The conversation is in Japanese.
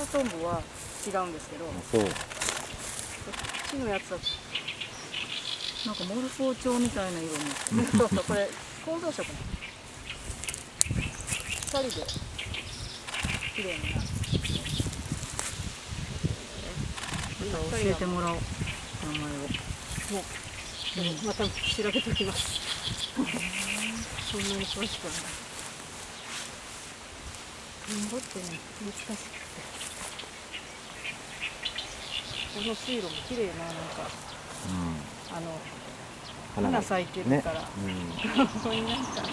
ートンボは違うんですけど、こそう。っちのやつはなんかモルフォー調みたいな色になってる。そうそう、これ構造色なの。光で綺麗になる。今教えてもらおう、名前を。ね、また調べておきます。そんなに詳しくはない。トンボってね、難しくて。この水路も綺麗な、なんか、花咲いてるから、ここになんか。